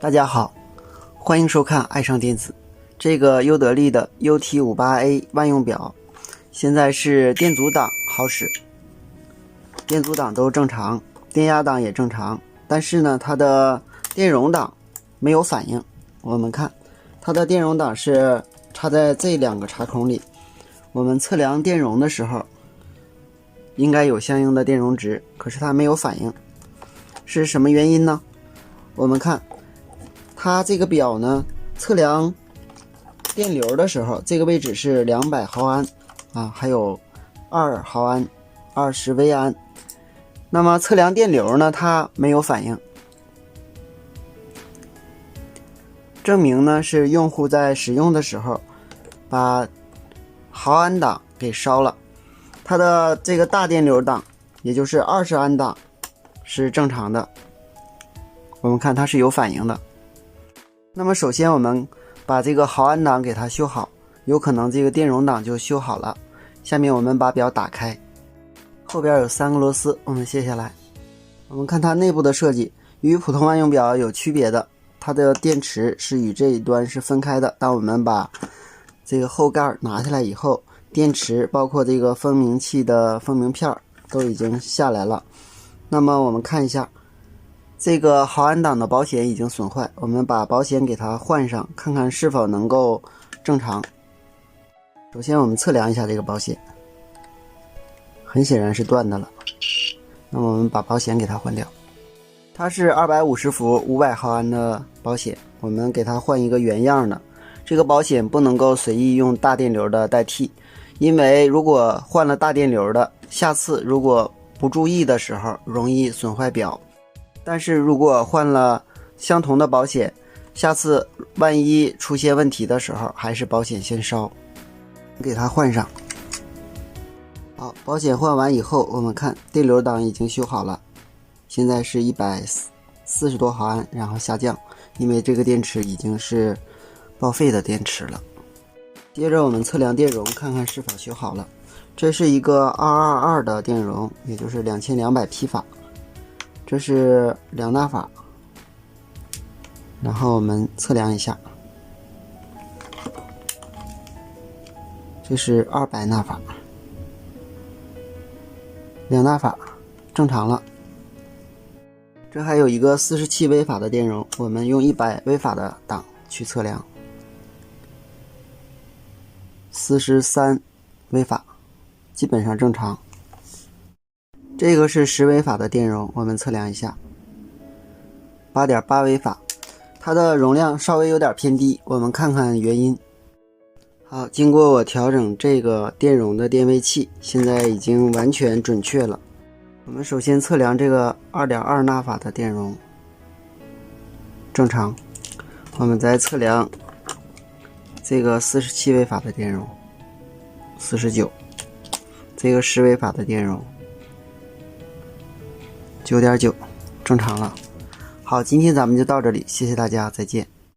大家好，欢迎收看爱上电子。这个优得力的 UT58A 万用表，现在是电阻档好使，电阻档都正常，电压档也正常，但是呢，它的电容档没有反应。我们看它的电容档是插在这两个插孔里，我们测量电容的时候应该有相应的电容值，可是它没有反应，是什么原因呢？我们看它这个表呢，测量电流的时候，这个位置是200毫安啊，还有2毫安、20微安。那么测量电流呢，它没有反应，证明呢是用户在使用的时候把毫安档给烧了，它的这个大电流档，也就是20安档是正常的。我们看它是有反应的。那么首先我们把这个毫安档给它修好，有可能这个电容档就修好了。下面我们把表打开，后边有3个螺丝，我们卸下来。我们看它内部的设计与普通万用表有区别的，它的电池是与这一端是分开的。当我们把这个后盖拿下来以后，电池包括这个蜂鸣器的蜂鸣片都已经下来了。那么我们看一下这个毫安档的保险已经损坏，我们把保险给它换上，看看是否能够正常。首先我们测量一下这个保险，很显然是断的了。那么我们把保险给它换掉，它是250伏500毫安的保险，我们给它换一个原样的。这个保险不能够随意用大电流的代替，因为如果换了大电流的，下次如果不注意的时候容易损坏表。但是如果换了相同的保险，下次万一出现问题的时候，还是保险先烧。给它换上。好，保险换完以后，我们看电流档已经修好了，现在是140多毫安，然后下降，因为这个电池已经是报废的电池了。接着我们测量电容，看看是否修好了。这是一个222的电容，也就是2200匹法。这是2纳法，然后我们测量一下，这是200纳法，2纳法正常了。这还有一个47微法的电容，我们用100微法的档去测量，43微法基本上正常。这个是10微法的电容，我们测量一下，8.8微法，它的容量稍微有点偏低，我们看看原因。好，经过我调整这个电容的电位器，现在已经完全准确了。我们首先测量这个 2.2 纳法的电容，正常。我们再测量这个47微法的电容，49，这个10微法的电容9.9，正常了。好，今天咱们就到这里，谢谢大家，再见。